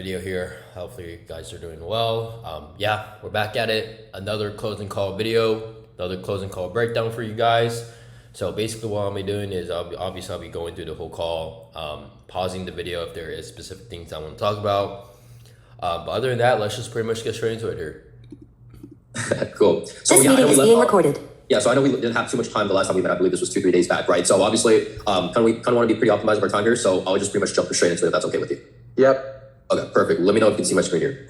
video here. Hopefully you guys are doing well. Yeah, we're back at it. Another closing call video, another closing call breakdown for you guys. So basically what I'll be doing is I'll be going through the whole call, pausing the video if there is specific things I want to talk about. But other than that, let's just pretty much get straight into it here. Cool. So This meeting is being recorded. Yeah, so I know we didn't have too much time the last time we met. I believe this was 2-3 days back, right? So obviously, we kind of want to be pretty optimized with our time here. So I'll just pretty much jump straight into it if that's okay with you. Yep. Okay, perfect. Let me know if you can see my screen here.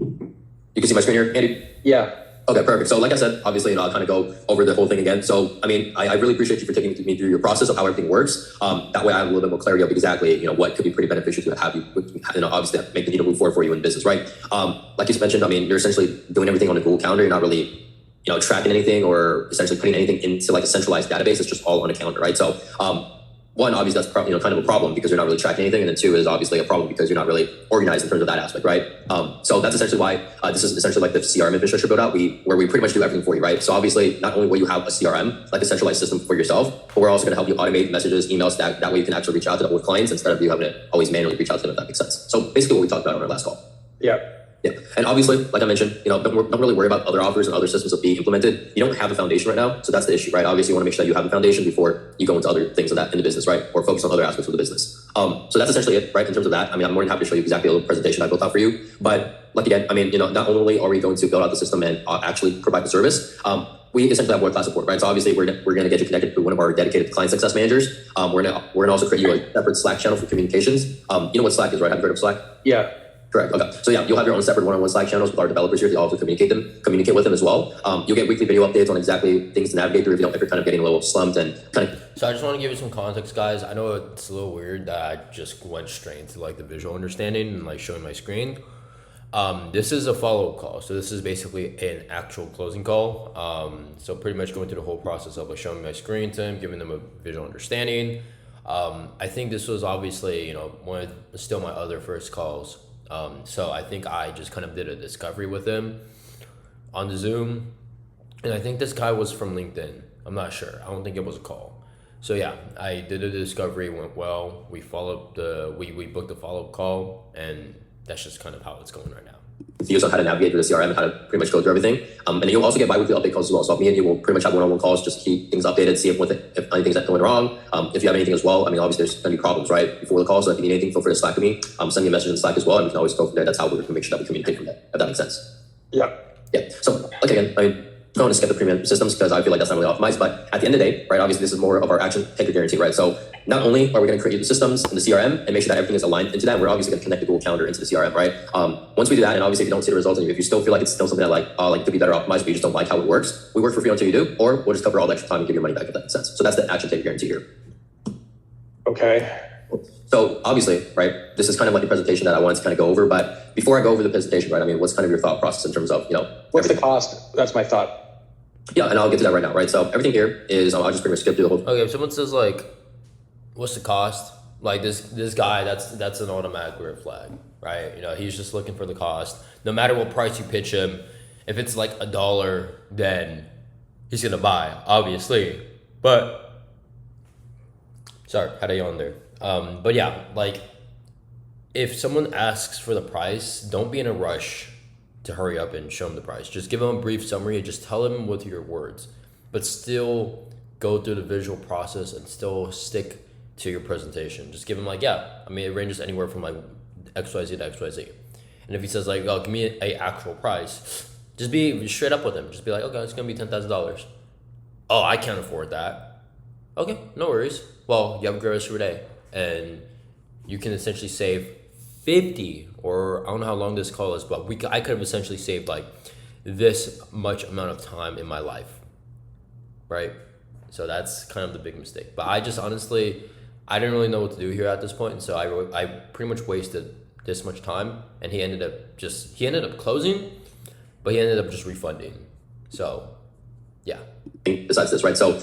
You can see my screen here, Andy? Yeah. Okay, perfect. So like I said, obviously, I'll kind of go over the whole thing again. So, I really appreciate you for taking me through your process of how everything works. That way I have a little bit more clarity of exactly, what could be pretty beneficial to have you, obviously make the needle move forward for you in business, right? Like you mentioned, you're essentially doing everything on a Google Calendar. You're not really, tracking anything or essentially putting anything into like a centralized database. It's just all on a calendar, right? So, one, obviously that's probably, kind of a problem because you're not really tracking anything. And then two is obviously a problem because you're not really organized in terms of that aspect, right? So that's essentially why this is essentially like the CRM infrastructure build out, where we pretty much do everything for you, right? So obviously not only will you have a CRM, like a centralized system for yourself, but we're also going to help you automate messages, emails, that way you can actually reach out to them with clients instead of you having to always manually reach out to them, if that makes sense. So basically what we talked about on our last call. Yeah. Yeah, and obviously, like I mentioned, don't really worry about other offers and other systems that be implemented. You don't have a foundation right now, so that's the issue, right? Obviously, you want to make sure that you have a foundation before you go into other things of that in the business, right? Or focus on other aspects of the business. So that's essentially it, right? In terms of that, I'm more than happy to show you exactly a little presentation I built out for you. But like again, not only are we going to build out the system and actually provide the service, we essentially have world-class support, right? So obviously, we're going to get you connected to one of our dedicated client success managers. We're gonna also create you a separate Slack channel for communications. You know what Slack is, right? Have you heard of Slack? Yeah. Correct. Okay. So yeah, you'll have your own separate one-on-one Slack channels with our developers here to also communicate with them as well. You'll get weekly video updates on exactly things to navigate through if you're kind of getting a little slumped and kind of. So I just want to give you some context, guys. I know it's a little weird that I just went straight into like the visual understanding and like showing my screen. This is a follow-up call. So this is basically an actual closing call. So pretty much going through the whole process of like showing my screen to him, giving them a visual understanding. I think this was obviously, still my other first calls. So I think I just kind of did a discovery with him on the Zoom. And I think this guy was from LinkedIn. I'm not sure. I don't think it was a call. So yeah, I did a discovery, went well. We booked the follow-up call, and that's just kind of how it's going right now. Views on how to navigate through the CRM and how to pretty much go through everything. And then you'll also get bi-weekly update calls as well. So me and you will pretty much have one-on-one calls, just keep things updated, see if anything's going wrong. If you have anything as well, obviously there's going to be problems, right, before the call. So if you need anything, feel free to Slack me. Send me a message in Slack as well, and we can always go from there. That's how we're going to make sure that we communicate from there, if that makes sense. Yeah. Yeah. So like again, I'm going to skip the premium systems because I feel like that's not really optimized. But at the end of the day, right, obviously this is more of our action taker guarantee, right? So not only are we going to create the systems and the CRM and make sure that everything is aligned into that, we're obviously going to connect the Google Calendar into the CRM, right? Once we do that, and obviously if you don't see the results and if you still feel like it's still something that could be better optimized, but you just don't like how it works, we work for free until you do, or we'll just cover all the extra time and give your money back if that makes sense. So that's the action taker guarantee here. Okay. So obviously, right, this is kind of like the presentation that I wanted to kind of go over. But before I go over the presentation, right, what's kind of your thought process in terms of, what's the cost? That's my thought. Yeah, and I'll get to that right now, right? So everything here is, I'll just pretty much skip through the whole. Okay, if someone says like, what's the cost? Like this guy, that's an automatic red flag, right? He's just looking for the cost. No matter what price you pitch him, if it's like $1, then he's gonna buy, obviously. But sorry, had a yawn there. But yeah, like if someone asks for the price, don't be in a rush to hurry up and show them the price. Just give them a brief summary and just tell them with your words, but still go through the visual process and still stick to your presentation. Just give them like, it ranges anywhere from like XYZ to XYZ. And if he says like, oh, give me a actual price, just be straight up with him. Just be like, okay, it's gonna be $10,000. Oh, I can't afford that. Okay, no worries. Well, you have a great rest of your day. And you can essentially save 50, or I don't know how long this call is, but I could have essentially saved like this much amount of time in my life, right? So that's kind of the big mistake. But I just honestly, I didn't really know what to do here at this point, and so I pretty much wasted this much time, and he ended up closing, but he ended up just refunding. So yeah. Besides this, right? So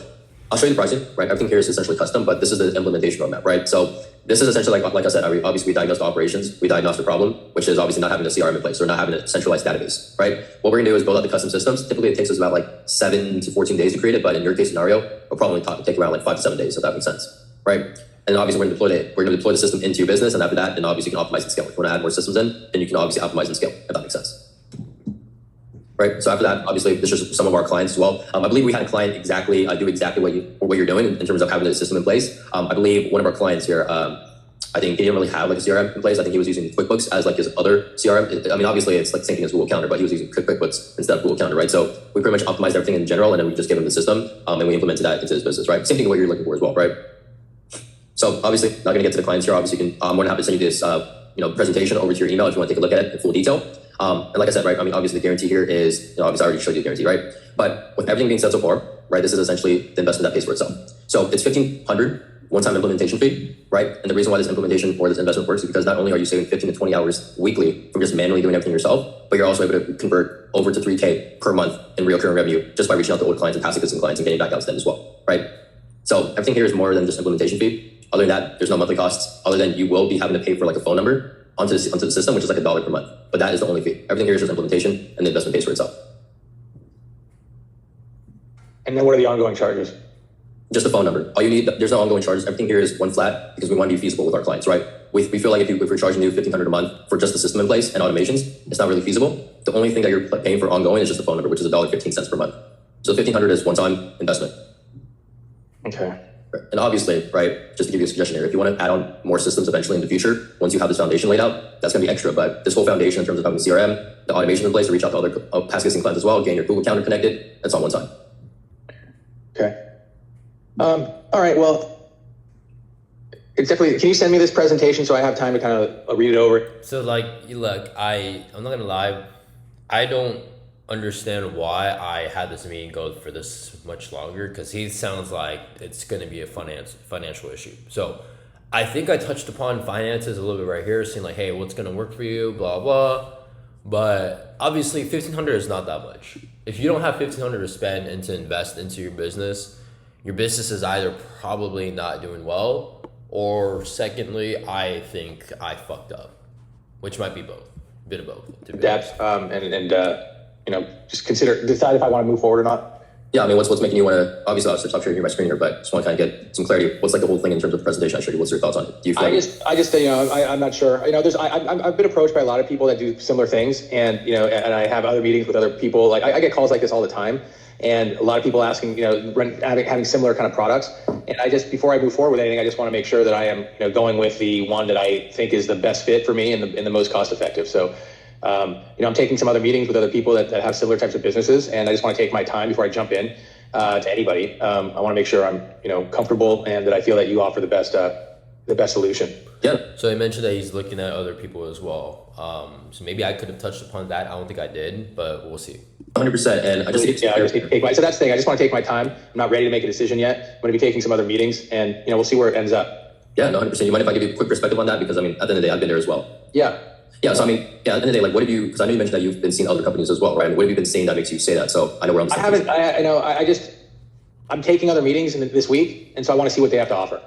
I'll show you the pricing, right? Everything here is essentially custom, but this is the implementation roadmap, right? So this is essentially like I said, obviously we diagnosed the operations, we diagnosed the problem, which is obviously not having a CRM in place or not having a centralized database, right? What we're gonna do is build out the custom systems. Typically it takes us about like 7 to 14 days to create it, but in your case scenario, it'll probably take around like 5 to 7 days, if that makes sense, right? And obviously we're gonna deploy the system into your business, and after that, then obviously you can optimize and scale. If you want to add more systems in, then you can obviously optimize and scale, if that makes sense. Right. So after that, obviously, this is some of our clients as well. I believe we had a client exactly do exactly what you're doing in terms of having the system in place. I believe one of our clients here, I think he didn't really have like a CRM in place. I think he was using QuickBooks as like his other CRM. I mean, obviously it's like syncing his Google Calendar, but he was using QuickBooks instead of Google Calendar, right? So we pretty much optimized everything in general, and then we just gave him the system, and we implemented that into his business, right? Same thing what you're looking for as well, right? So obviously, not gonna get to the clients here. Obviously, you can, I'm more than happy to send you this, presentation over to your email if you want to take a look at it in full detail. And like I said, right, I mean, obviously the guarantee here is, obviously I already showed you the guarantee, right? But with everything being said so far, right, this is essentially the investment that pays for itself. So it's $1,500 one-time implementation fee, right? And the reason why this implementation or this investment works is because not only are you saving 15 to 20 hours weekly from just manually doing everything yourself, but you're also able to convert over to 3K per month in recurring revenue just by reaching out to old clients and past existing clients and getting back out to them as well, right? So everything here is more than just implementation fee. Other than that, there's no monthly costs. Other than you will be having to pay for like a phone number onto the system, which is like $1 per month. But that is the only fee. Everything here is just implementation, and the investment pays for itself. And then what are the ongoing charges? Just a phone number. All you need, there's no ongoing charges. Everything here is one flat because we want to be feasible with our clients, right? We feel like if we're charging you $1,500 a month for just the system in place and automations, it's not really feasible. The only thing that you're paying for ongoing is just the phone number, which is $1.15 per month. So $1,500 is one-time investment. Okay. And obviously, right, just to give you a suggestion here, if you want to add on more systems eventually in the future, once you have this foundation laid out, that's going to be extra. But this whole foundation in terms of having the CRM, the automation in place to reach out to other past existing clients as well, getting your Google Calendar connected, that's on one time. Okay. All right. Well, it's definitely. Can you send me this presentation so I have time to kind of read it over? So like, look, I'm not gonna lie, I don't understand why I had this meeting go for this much longer, because he sounds like it's gonna be a financial issue. So I think I touched upon finances a little bit right here, saying like, hey, what's gonna work for you, blah blah. But obviously, $1,500 is not that much. If you don't have $1,500 to spend and to invest into your business is either probably not doing well, or secondly, I think I fucked up, which might be both, a bit of both. To be honest. Just decide if I want to move forward or not. Yeah, I mean, what's making you want to, obviously I'll stop sharing my screen here, but just want to kind of get some clarity. What's like the whole thing in terms of the presentation I showed you? What's your thoughts on it? Do you feel I'm not sure. I've been approached by a lot of people that do similar things, and and I have other meetings with other people. Like I get calls like this all the time, and a lot of people asking, having similar kind of products. And before I move forward with anything, I just want to make sure that I am, going with the one that I think is the best fit for me and the most cost effective. So, I'm taking some other meetings with other people that have similar types of businesses, and I just want to take my time before I jump in to anybody. I want to make sure I'm, comfortable and that I feel that you offer the best solution. Yeah. So he mentioned that he's looking at other people as well. So maybe I could have touched upon that. I don't think I did, but we'll see. 100%. And I just need to take my, so that's the thing. I just want to take my time. I'm not ready to make a decision yet. I'm going to be taking some other meetings, and we'll see where it ends up. Yeah, no, 100%. You mind if I give you a quick perspective on that? Because I mean, at the end of the day, I've been there as well. Yeah. Yeah. So I mean, at the end of the day, like, what have you? Because I know you mentioned that you've been seeing other companies as well, right? And what have you been seeing that makes you say that? So I know where I'm. I'm taking other meetings this week, and so I want to see what they have to offer.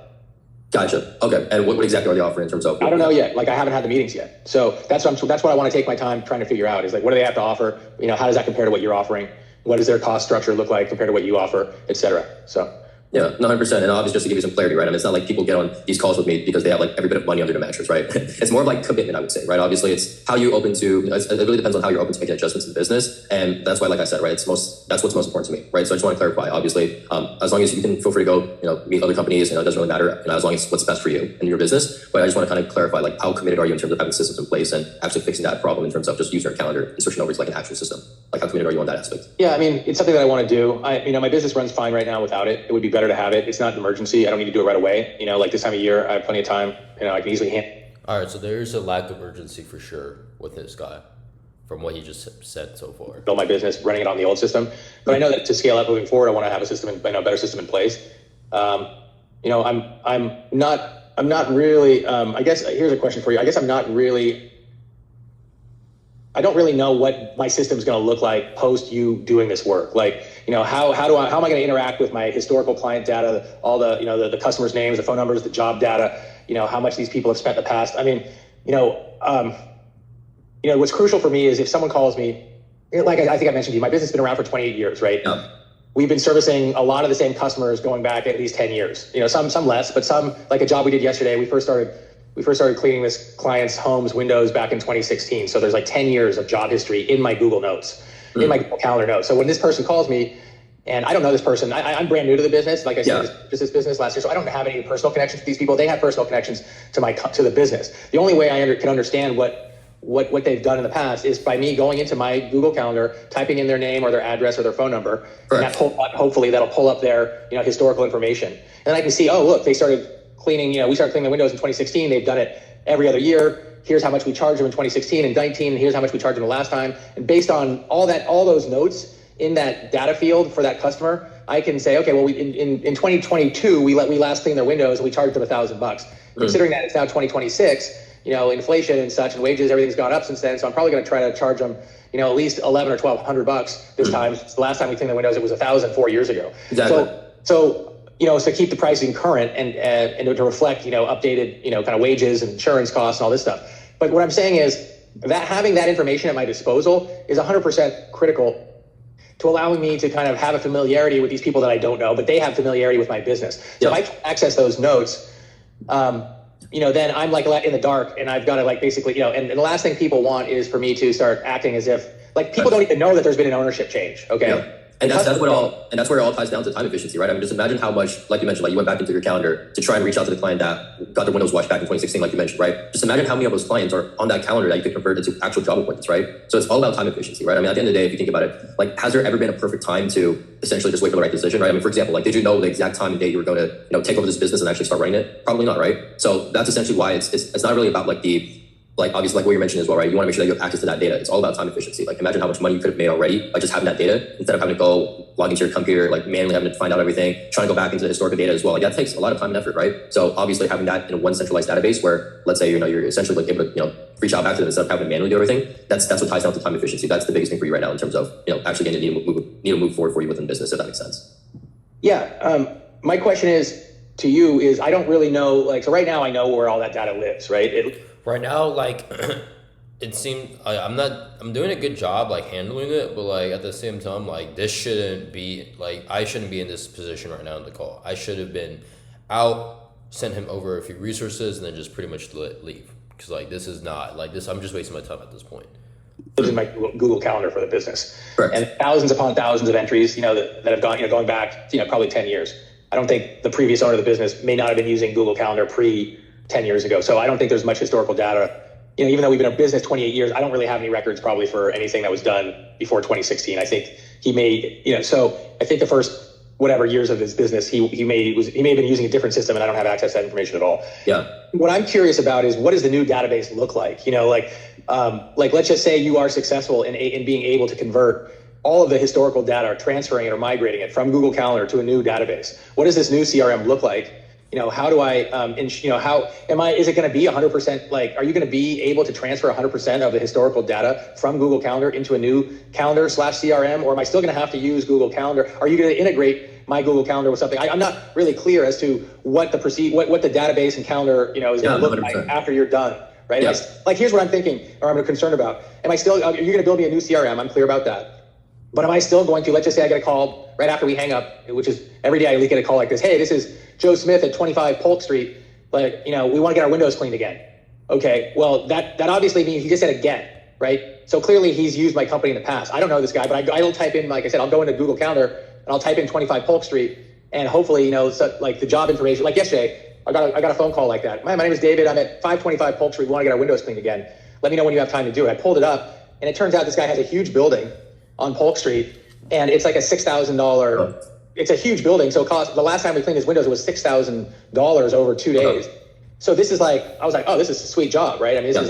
Gotcha. Okay. And what exactly are they offering in terms of? I don't know yet. Like I haven't had the meetings yet. So that's what I want to take my time trying to figure out is like, what do they have to offer? How does that compare to what you're offering? What does their cost structure look like compared to what you offer, et cetera? So. Yeah, 100%. And obviously, just to give you some clarity, right? I mean, it's not like people get on these calls with me because they have like every bit of money under the mattress, right? It's more of like commitment, I would say, right? Obviously, it's how you open to. It really depends on how you're open to making adjustments in the business, and that's why, like I said, right? That's what's most important to me, right? So I just want to clarify. Obviously, as long as you can feel free to go, meet other companies, it doesn't really matter, as long as what's best for you and your business. But I just want to kind of clarify, like, how committed are you in terms of having systems in place and actually fixing that problem in terms of just using your calendar and switching over to like an actual system? Like, how committed are you on that aspect? Yeah, I mean, it's something that I want to do. My business runs fine right now without it. It would be better to have it. It's not an emergency. I don't need to do it right away. Like this time of year, I have plenty of time. I can easily handle. All right, so there's a lack of urgency for sure with this guy, from what he just said so far. Build my business running it on the old system, but I know that to scale up moving forward, I want to have a system, a better system in place. I'm not really. I guess here's a question for you. I guess I don't really know what my system is going to look like post you doing this work. Like, how am I going to interact with my historical client data, all the, the customers' names, the phone numbers, the job data, how much these people have spent in the past. I mean, what's crucial for me is if someone calls me, like I think I mentioned to you, my business has been around for 28 years, right? Yeah. we've been servicing a lot of the same customers going back at least 10 years. You know, some less, but some, like a job we did yesterday, we first started cleaning this client's home's windows back in 2016. So there's like 10 years of job history in my Google Notes, in my Google Calendar notes. So when this person calls me, and I don't know this person, I'm brand new to the business. Like I said, just this business last year, so I don't have any personal connections to these people. They have personal connections to the business. The only way I can understand what they've done in the past is by me going into my Google Calendar, typing in their name or their address or their phone number, and that hopefully that'll pull up their historical information. And then I can see, oh look, they started cleaning. We started cleaning the windows in 2016. They've done it every other year. Here's how much we charged them in 2016 and 19. And here's how much we charged them the last time. And based on all those notes in that data field for that customer, I can say, okay, well, in 2022 we last cleaned their windows and we charged them $1,000. Considering that it's now 2026, inflation and such and wages, everything's gone up since then. So I'm probably going to try to charge them, at least $1,100 or $1,200 this time. The last time we cleaned the windows, it was $1,000 4 years ago. Exactly. So to keep the pricing current and to reflect, updated, kind of wages and insurance costs and all this stuff. But what I'm saying is that having that information at my disposal is 100% critical to allowing me to kind of have a familiarity with these people that I don't know, but they have familiarity with my business. So if I can access those notes, then I'm like in the dark, and I've got to like basically, and the last thing people want is for me to start acting as if like people don't even know that there's been an ownership change. Okay. Yeah. And that's where it all ties down to time efficiency, right? I mean, just imagine how much, like you mentioned, like you went back into your calendar to try and reach out to the client that got their windows washed back in 2016, like you mentioned, right? Just imagine how many of those clients are on that calendar that you could convert into actual job appointments, right? So it's all about time efficiency, right? I mean, at the end of the day, if you think about it, like, has there ever been a perfect time to essentially just wait for the right decision, right? I mean, for example, like, did you know the exact time and date you were going to, take over this business and actually start running it? Probably not, right? So that's essentially why it's not really about obviously like what you're mentioning as well, right? You want to make sure that you have access to that data. It's all about time efficiency. Like imagine how much money you could have made already by just having that data instead of having to go log into your computer, like manually having to find out everything, trying to go back into the historical data as well. Like that takes a lot of time and effort, right? So obviously having that in one centralized database where let's say, you're essentially like able to, reach out back to them instead of having to manually do everything. That's what ties down to time efficiency. That's the biggest thing for you right now in terms of, actually getting need to move forward for you within business, if that makes sense. Yeah. My question to you is I don't really know, so right now I know where all that data lives, right? Right now, it seemed I'm doing a good job handling it, but at the same time, this shouldn't be I shouldn't be in this position right now in the call. I should have been out, sent him over a few resources, and then just pretty much leave because this is not this. I'm just wasting my time at this point. Lives in my Google Calendar for the business, Correct. And thousands upon thousands of entries, that have gone going back probably 10 years. I don't think the previous owner of the business may not have been using Google Calendar pre 10 years ago. So I don't think there's much historical data. Even though we've been in business 28 years, I don't really have any records probably for anything that was done before 2016. I think he may, so I think the first whatever years of his business, he may have been using a different system, and I don't have access to that information at all. Yeah. What I'm curious about is what does the new database look like? Let's just say you are successful in being able to convert all of the historical data, or transferring it or migrating it from Google Calendar to a new database. What does this new CRM look like? How do I, is it going to be 100%? Are you going to be able to transfer 100% of the historical data from Google Calendar into a new calendar /CRM? Or am I still going to have to use Google Calendar? Are you going to integrate my Google Calendar with something? I'm not really clear as to what the what the database and calendar, is going to look 100%. Like after you're done, right? Yeah. Here's what I'm thinking, or I'm concerned about. Are you going to build me a new CRM? I'm clear about that. But am I still going to, let's just say I get a call right after we hang up, which is every day I get a call like this. Hey, this is Joe Smith at 25 Polk Street. We want to get our windows cleaned again. Okay, well, that obviously means he just said again, right? So clearly he's used my company in the past. I don't know this guy, but I'll type in, like I said, I'll go into Google Calendar and I'll type in 25 Polk Street, and hopefully, the job information, like yesterday, I got a phone call like that. My name is David. I'm at 525 Polk Street. We want to get our windows cleaned again. Let me know when you have time to do it. I pulled it up, and it turns out this guy has a huge building on Polk Street, and it's like a $6,000. It's a huge building, so it cost. The last time we cleaned his windows, it was $6,000 over 2 days. So this is I was like, oh, this is a sweet job, right? I mean, this is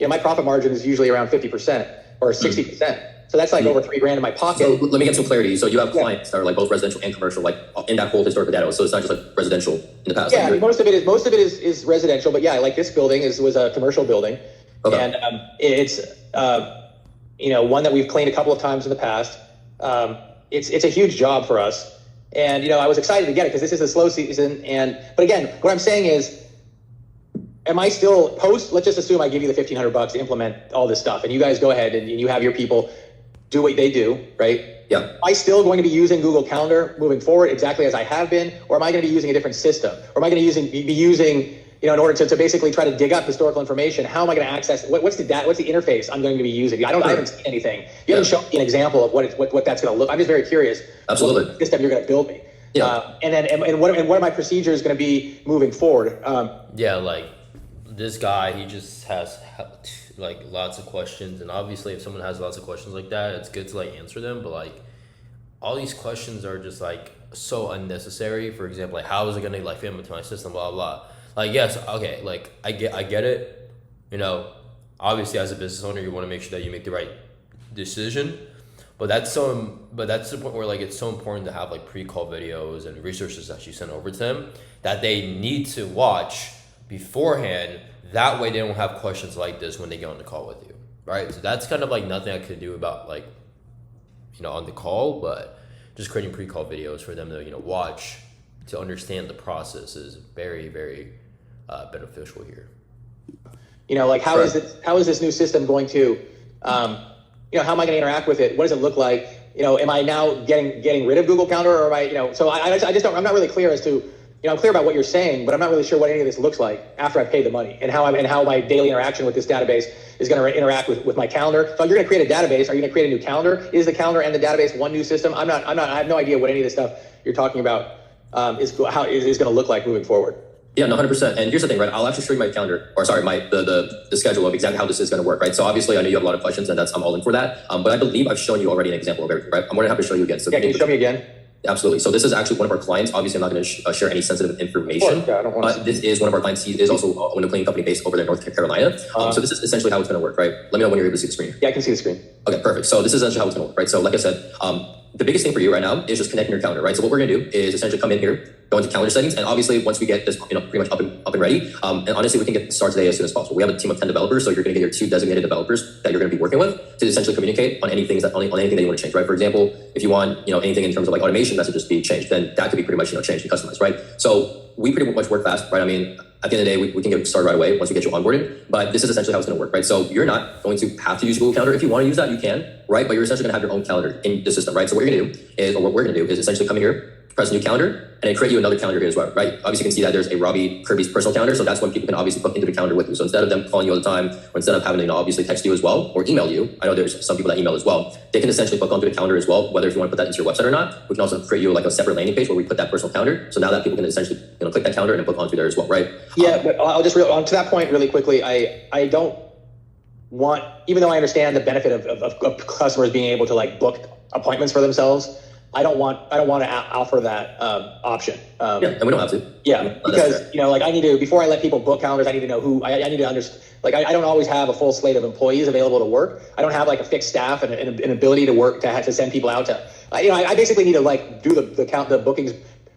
my profit margin is usually around 50% or 60%. So that's over $3,000 in my pocket. So let me get some clarity. So you have clients that are both residential and commercial, in that whole historical data. So it's not just residential in the past. Yeah, most of it is residential, but yeah, this building was a commercial building, and it's one that we've cleaned a couple of times in the past. It's a huge job for us. And, I was excited to get it because this is a slow season. But again, what I'm saying is, am I still let's just assume I give you the $1,500 to implement all this stuff, and you guys go ahead and you have your people do what they do, right? Yeah. Am I still going to be using Google Calendar moving forward exactly as I have been, or am I going to be using a different system? Or am I going to be using, in order to basically try to dig up historical information, how am I going to access, what's the interface I'm going to be using? I haven't seen anything. You haven't shown me an example of what that's going to look. I'm just very curious. Absolutely. What system you're going to build me. Yeah. And what are my procedures going to be moving forward? Yeah, like this guy, he just has like lots of questions, and obviously if someone has lots of questions like that, it's good to like answer them, but like all these questions are just like so unnecessary. For example, like how is it gonna like fit into my system, blah blah. Like yes, okay, like I get it. Obviously as a business owner, you want to make sure that you make the right decision. But that's the point where like it's so important to have like pre-call videos and resources that you send over to them that they need to watch beforehand. That way they don't have questions like this when they get on the call with you, right? So that's kind of like nothing I could do about like, on the call, but just creating pre-call videos for them to, watch to understand the process is very, very beneficial here. Like how is this new system going to, how am I going to interact with it? What does it look like? Am I now getting rid of Google Calendar, or am I, so I just don't, I'm not really clear as to, I'm clear about what you're saying, but I'm not really sure what any of this looks like after I've paid the money, and how my daily interaction with this database is going to interact with my calendar. So you're going to create a database. Are you going to create a new calendar? Is the calendar and the database one new system? I have no idea what any of this stuff you're talking about is going to look like moving forward. Yeah, no, 100%. And here's the thing, right? I'll actually show you my calendar, or sorry, the schedule of exactly how this is going to work, right? So obviously, I know you have a lot of questions, and I'm all in for that. But I believe I've shown you already an example of everything, right? I'm going to have to show you again. So yeah, can you show me again? Absolutely. So this is actually one of our clients. Obviously, I'm not going to share any sensitive information. Yeah, I don't want to. This is one of our clients. He is also a window cleaning company based over there in North Carolina. So this is essentially how it's going to work, right? Let me know when you're able to see the screen. Yeah, I can see the screen. Okay, perfect. So this is essentially how it's going to work, right? So like I said, the biggest thing for you right now is just connecting your calendar, right? So what we're going to do is essentially come in here, go into calendar settings, and obviously once we get this, pretty much up and ready, and honestly, we can get started today as soon as possible. We have a team of 10 developers, so you're going to get your 2 designated developers that you're going to be working with to essentially communicate on anything that you want to change, right? For example, if you want, anything in terms of like automation messages to be changed, then that could be pretty much, changed and customized, right? So we pretty much work fast, right? I mean, at the end of the day, we can get started right away once we get you onboarded, but this is essentially how it's going to work, right? So you're not going to have to use Google Calendar. If you want to use that, you can, right? But you're essentially going to have your own calendar in the system, right? So what you're going to do is, or what we're going to do is essentially come in here, press new calendar, and then create you another calendar here as well, right? Obviously, you can see that there's a Robbie Kirby's personal calendar, so that's when people can obviously book into the calendar with you. So instead of them calling you all the time, or instead of having to obviously text you as well, or email you, I know there's some people that email as well, they can essentially book onto the calendar as well, whether if you want to put that into your website or not. We can also create you like a separate landing page where we put that personal calendar, so now that people can essentially click that calendar and book onto there as well, right? Yeah, but I'll just to that point really quickly, I don't want, even though I understand the benefit of customers being able to like book appointments for themselves, I don't want to offer that option. Yeah, and we don't have to. Yeah, because like I need to, before I let people book calendars, I need to know who I need to understand. Like I don't always have a full slate of employees available to work. I don't have like a fixed staff and an ability to work to send people out to. I basically need to like do the bookings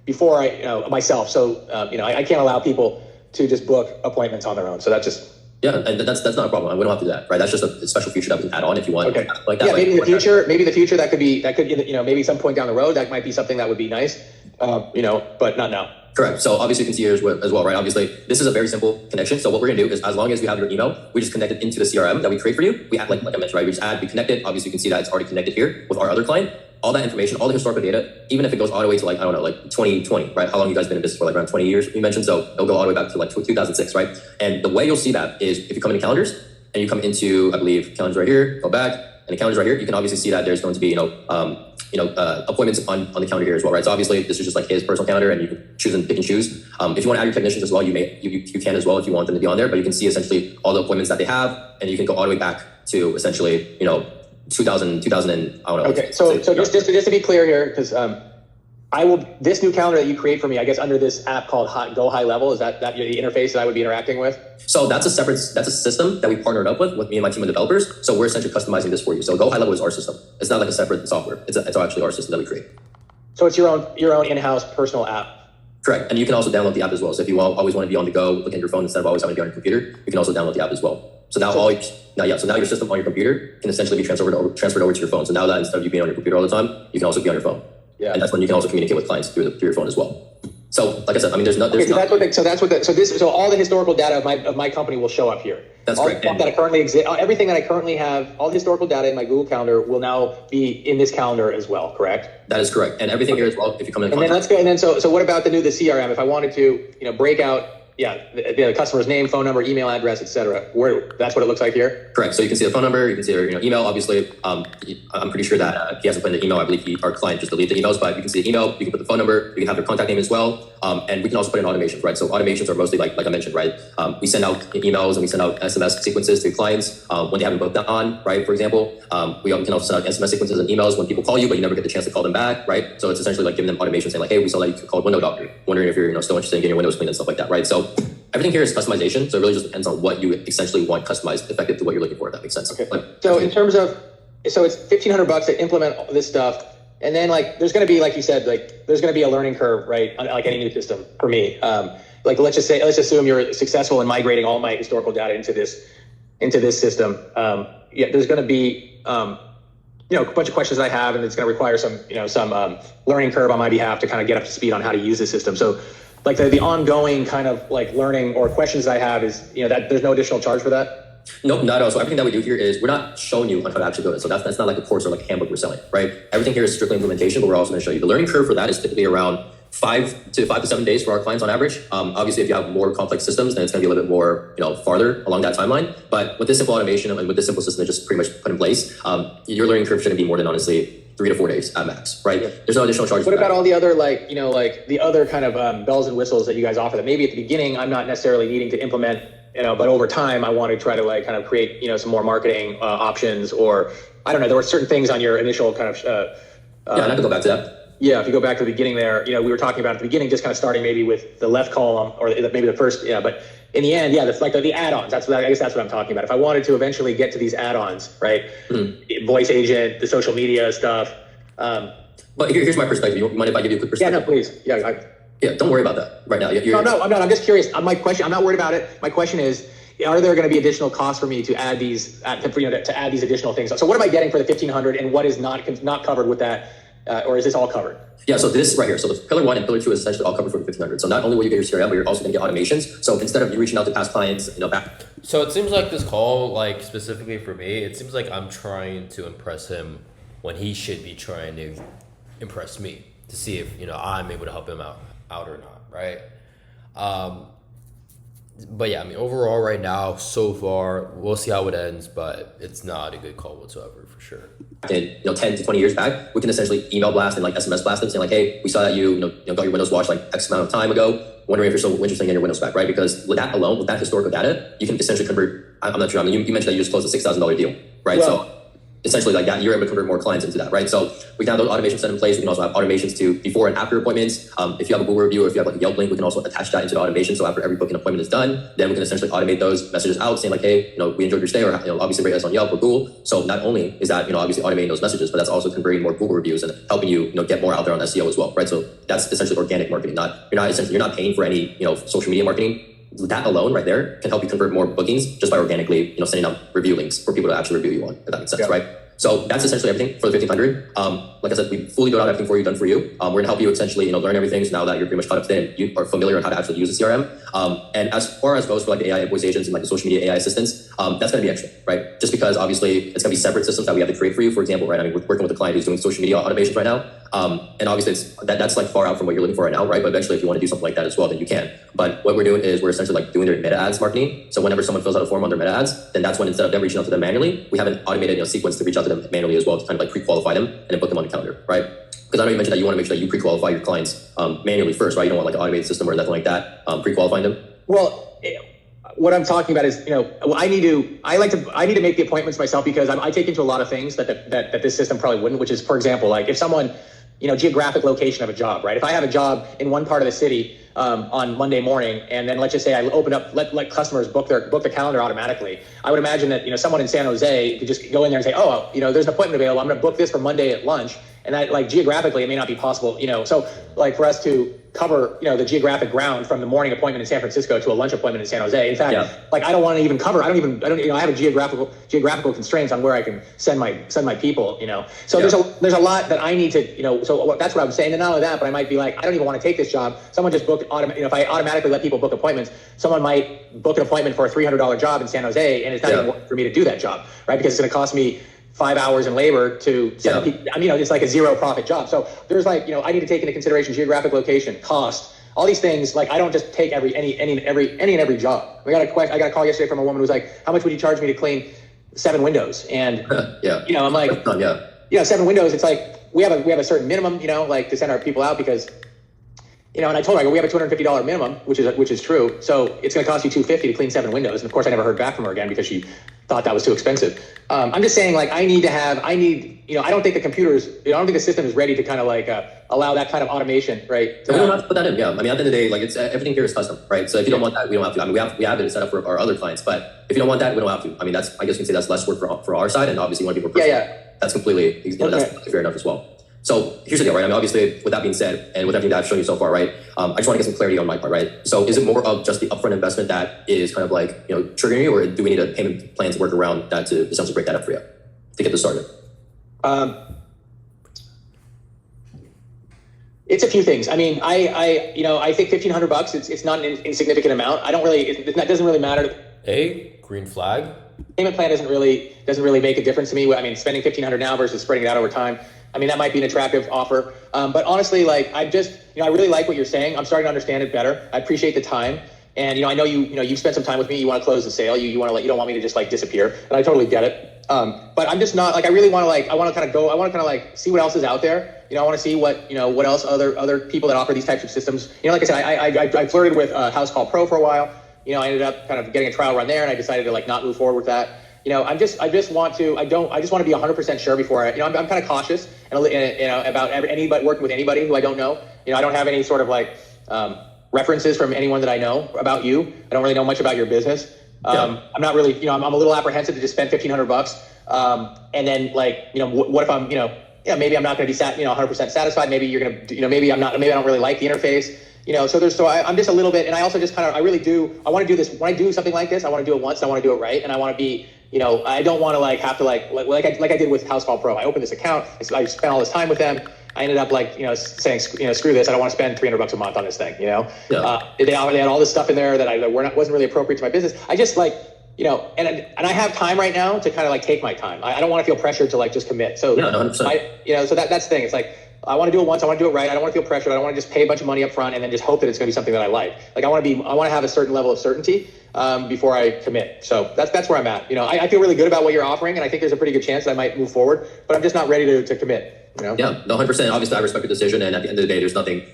before I myself. So I can't allow people to just book appointments on their own. So that's just. Yeah, and that's not a problem. We don't have to do that, right? That's just a special feature that we can add on if you want. Okay. Like that. Yeah, maybe in the future, that could maybe some point down the road, that might be something that would be nice, but not now. Correct. So obviously you can see here as well, right? Obviously, this is a very simple connection. So what we're gonna do is, as long as we have your email, we just connect it into the CRM that we create for you. We add like I mentioned, right? We just add, we connect it. Obviously, you can see that it's already connected here with our other client. All that information, all the historical data, even if it goes all the way to like, I don't know, like 2020, right? How long you guys been in business for? Like around 20 years, you mentioned. So it'll go all the way back to like 2006, right? And the way you'll see that is if you come into calendars and you come into, I believe, calendars right here, go back, and the calendars right here, you can obviously see that there's going to be, appointments on the calendar here as well, right? So obviously this is just like his personal calendar, and you can choose and pick and choose. If you want to add your technicians as well, you can as well if you want them to be on there, but you can see essentially all the appointments that they have, and you can go all the way back to essentially, 2000 and I don't know. Okay, so just to be clear here, because this new calendar that you create for me, I guess under this app called Go High Level, is that the interface that I would be interacting with? So that's a system that we partnered up with me and my team of developers. So we're essentially customizing this for you. So Go High Level is our system. It's not like a separate software. It's actually our system that we create. So it's your own in-house personal app. Correct. And you can also download the app as well. So if you always want to be on the go, look at your phone instead of always having to be on your computer, you can also download the app as well. So now your system on your computer can essentially be transferred over to your phone. So now that instead of you being on your computer all the time, you can also be on your phone. Yeah. And that's when you can also communicate with clients through your phone as well. So, like I said, I mean, there's Okay, so all the historical data of my company will show up here. That's all correct. The stuff that I currently everything that I currently have, all the historical data in my Google Calendar will now be in this calendar as well, correct? That is correct. And everything here as well, if you come in And then contact. let's go. And then so what about the CRM? If I wanted to, break out, the customer's name, phone number, email address, etc. Where that's what it looks like here. Correct. So you can see the phone number, you can see their email. Obviously, I'm pretty sure that he hasn't put in the email. I believe our client just deleted the emails, but you can see the email. You can put the phone number. You can have their contact name as well, and we can also put in automations, right? So automations are mostly like I mentioned, right? We send out emails and we send out SMS sequences to clients when they haven't booked that on, right? For example, we can also send out SMS sequences and emails when people call you, but you never get the chance to call them back, right? So it's essentially like giving them automation, saying like, hey, we saw that you called Window Doctor, wondering if you're still interested in getting your windows cleaned and stuff like that, right? So everything here is customization, so it really just depends on what you essentially want customized, effective to what you're looking for. If that makes sense. Okay. So in terms of, so it's $1,500 to implement all this stuff, and then there's going to be, like you said, there's going to be a learning curve, right? Like any new system for me. Let's assume you're successful in migrating all my historical data into this system. There's going to be a bunch of questions that I have, and it's going to require some learning curve on my behalf to kind of get up to speed on how to use the system. So the ongoing kind of learning or questions that I have is, that there's no additional charge for that? Nope, not at all. So everything that we do here is we're not showing you on how to actually build it. So that's not like a course or like a handbook we're selling, right? Everything here is strictly implementation, but we're also going to show you. The learning curve for that is typically around 5 to 7 days for our clients on average. Obviously, if you have more complex systems, then it's going to be a little bit more, farther along that timeline. But with this simple automation and with this simple system that just pretty much put in place, your learning curve shouldn't be more than honestly 3 to 4 days at max, right? There's no additional charge. What about all the other the other kind of bells and whistles that you guys offer that maybe at the beginning I'm not necessarily needing to implement, but over time I want to try to kind of create some more marketing options, or I don't know, there were certain things on your initial kind of I'd have to go back to that. Yeah, if you go back to the beginning there, we were talking about at the beginning, just kind of starting maybe with the left column or maybe the first, but in the end, that's like the add-ons. I guess that's what I'm talking about. If I wanted to eventually get to these add-ons, right? Mm-hmm. Voice agent, the social media stuff. But here's my perspective. You mind if I give you a quick perspective? Yeah, no, please. Yeah, don't worry about that right now. No, I'm not. I'm just curious. My question, I'm not worried about it. My question is, are there going to be additional costs for me to add these, to add these additional things? So what am I getting for the $1,500 and what is not covered with that? Or is this all covered? Yeah, so this right here. So the pillar 1 and pillar 2 is essentially all covered for the $1,500. So not only will you get your CRM, but you're also going to get automations. So instead of you reaching out to past clients, back. So it seems like this call, specifically for me, it seems like I'm trying to impress him when he should be trying to impress me to see if I'm able to help him out or not, right? But yeah, I mean, overall right now, so far, we'll see how it ends, but it's not a good call whatsoever for sure. In 10 to 20 years back, we can essentially email blast and SMS blast them saying hey, we saw that you got your Windows washed X amount of time ago, wondering if you're still interested in getting your Windows back, right? Because with that alone, with that historical data, you can essentially convert. I'm not sure. I mean, you mentioned that you just closed a $6,000 deal, right? Well, so essentially that, you're able to convert more clients into that, right? So we can have those automations set in place. We can also have automations to before and after appointments. If you have a Google review or if you have a Yelp link, we can also attach that into the automation. So after every booking appointment is done, then we can essentially automate those messages out saying hey, we enjoyed your stay, or obviously rate us on Yelp or Google. So not only is that, obviously automating those messages, but that's also converting more Google reviews and helping you, get more out there on SEO as well, right? So that's essentially organic marketing. You're not paying for any, social media marketing. That alone right there can help you convert more bookings just by organically, sending out review links for people to actually review you on, if that makes sense, right? So that's essentially everything for the $1,500. Like I said, we fully built out everything for you, done for you. We're gonna help you essentially, learn everything. So now that you're pretty much caught up to date, you are familiar on how to actually use the CRM. And as far as goes for the AI voice agents and the social media AI assistants, that's gonna be extra, right? Just because obviously it's gonna be separate systems that we have to create for you. For example, right? I mean, we're working with a client who's doing social media automations right now. And obviously that's far out from what you're looking for right now, right? But eventually if you want to do something like that as well, then you can. But what we're doing is we're essentially doing their meta ads marketing. So whenever someone fills out a form on their meta ads, then that's when instead of them reaching out to them manually, we have an automated sequence to reach out to them manually as well to kind of pre-qualify them and then put them on the calendar, right? Because I know you mentioned that you want to make sure that you pre-qualify your clients manually first, right? You don't want an automated system or nothing like that pre-qualifying them. Well, what I'm talking about is, I need to make the appointments myself because I take into a lot of things that this system probably wouldn't, which is, for example, if someone, geographic location of a job, right? If I have a job in one part of the city on Monday morning, and then let's just say I open up, let customers book the calendar automatically. I would imagine that, someone in San Jose could just go in there and say, oh, there's an appointment available. I'm going to book this for Monday at lunch. And that geographically, it may not be possible, so for us to cover, the geographic ground from the morning appointment in San Francisco to a lunch appointment in San Jose. In fact, Yeah. like I don't want to even cover. I have a geographical constraints on where I can send my people. So Yeah. there's a lot that I need to. So that's what I'm saying. And not only that, but I might be like, I don't even want to take this job. Someone just booked. If I automatically let people book appointments, someone might book an appointment for a $300 job in San Jose, and it's not Yeah. even worth for me to do that job, right? Because it's going to cost me 5 hours in labor to send Yeah. people. It's like a zero profit job. So there's like, I need to take into consideration geographic location, cost, all these things. Like I don't just take any and every job. I got a call yesterday from a woman who was like, how much would you charge me to clean 7 windows? And Yeah. I'm like, Yeah. 7 windows. It's like we have a certain minimum, like to send our people out because, and I told her, I go, we have a $250 minimum, which is true. So it's going to cost you $250 to clean 7 windows. And of course, I never heard back from her again because she thought that was too expensive. I'm just saying, like, I don't think the computers, I don't think the system is ready to kind of like allow that kind of automation, right? We don't have to put that in. Yeah. I mean, at the end of the day, like everything here is custom, right? So if you don't want that, we don't have to. I mean, we have it set up for our other clients, but if you don't want that, we don't have to. I mean, I guess you can say that's less work for our side, and obviously you want to be more personal. Yeah. That's completely, that's fair enough as well. So here's the deal, right? I mean, obviously, with that being said, and with everything that I've shown you so far, right? I just want to get some clarity on my part, right? So is it more of just the upfront investment that is kind of like, triggering you, or do we need a payment plan to work around that to essentially break that up for you to get this started? It's a few things. I mean, I think $1,500. It's not an insignificant amount. I don't really. It doesn't really matter. Hey, green flag. Payment plan doesn't really make a difference to me. I mean, spending $1,500 now versus spreading it out over time. I mean, that might be an attractive offer. But honestly, like I really like what you're saying. I'm starting to understand it better. I appreciate the time. And, I know you've spent some time with me. You want to close the sale. You don't want me to just like disappear. And I totally get it. But I'm just not like, I really want to I want to kind of like see what else is out there. I want to see what else other people that offer these types of systems. Like I said, I flirted with House Call Pro for a while. I ended up kind of getting a trial run there, and I decided to like not move forward with that. I just want to be 100% sure before I'm kind of cautious and about anybody working with anybody who I don't know. I don't have any sort of like references from anyone that I know about you. I don't really know much about your business. I'm not really, I'm a little apprehensive to just spend $1,500. And then like, what if I'm, maybe I'm not going to be 100% satisfied. Maybe you're going to, maybe I don't really like the interface. I'm just a little bit, and I also just kind of, I want to do this. When I do something like this, I want to do it once. I want to do it right. And I want to be, I don't want to like have to like I did with House Call Pro. I opened this account. I spent all this time with them. I ended up like, saying, screw this. I don't want to spend $300 a month on this thing. They had all this stuff in there that wasn't really appropriate to my business. I just like, and I have time right now to kind of like take my time. I don't want to feel pressured to like just commit. So, yeah, 100%. So that's the thing. It's like, I want to do it once. I want to do it right. I don't want to feel pressured. I don't want to just pay a bunch of money up front and then just hope that it's going to be something that I like. Like I want to have a certain level of certainty before I commit. So that's where I'm at. I feel really good about what you're offering, and I think there's a pretty good chance that I might move forward, but I'm just not ready to commit. Yeah, no, 100%. Obviously, I respect your decision, and at the end of the day, there's nothing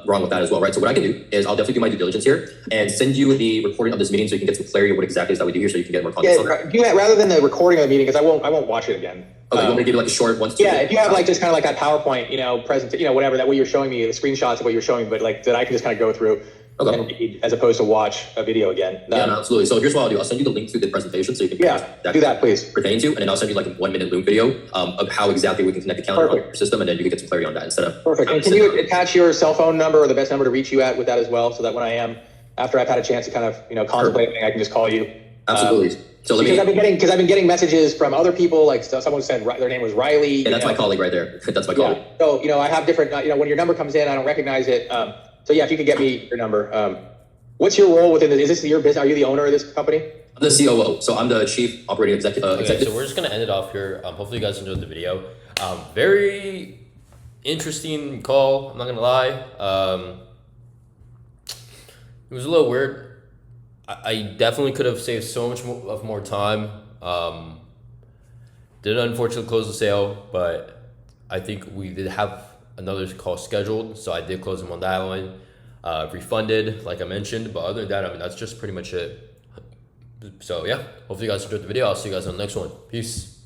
wrong with that as well, right? So what I can do is I'll definitely do my due diligence here and send you the recording of this meeting so you can get some clarity of what exactly is that we do here, so you can get more context on that. Do that rather than the recording of the meeting, because I won't watch it again. Okay, you want me to give you like a short one? Yeah, if you have like just kind of like that PowerPoint, present, whatever, that what you're showing me, the screenshots of what you're showing me, but like that I can just kind of go through. Okay. And read, as opposed to watch a video again. Yeah, no, absolutely. So here's what I'll do. I'll send you the link to the presentation so you can do that, please. Pertain to, and then I'll send you like a 1-minute Loom video of how exactly we can connect the calendar on your system, and then you can get some clarity on that instead of perfect. And can you attach your cell phone number or the best number to reach you at with that as well, so that when I am after I've had a chance to kind of contemplate anything, I can just call you. Absolutely. So I've been getting messages from other people, like someone said their name was Riley. Yeah, that's my colleague right there. That's my colleague. Yeah. So I have different. When your number comes in, I don't recognize it. So yeah, if you could get me your number. What's your role within this? Is this your business? Are you the owner of this company? I'm the COO, so I'm the chief operating executive. Okay, so we're just gonna end it off here. Hopefully you guys enjoyed the video. Very interesting call. I'm not gonna lie. It was a little weird. I definitely could have saved so much more time. Did unfortunately close the sale, but I think we did have another call scheduled, so I did close them on that line. Refunded, like I mentioned, but other than that, I mean, that's just pretty much it. So yeah, hopefully you guys enjoyed the video. I'll see you guys on the next one. Peace.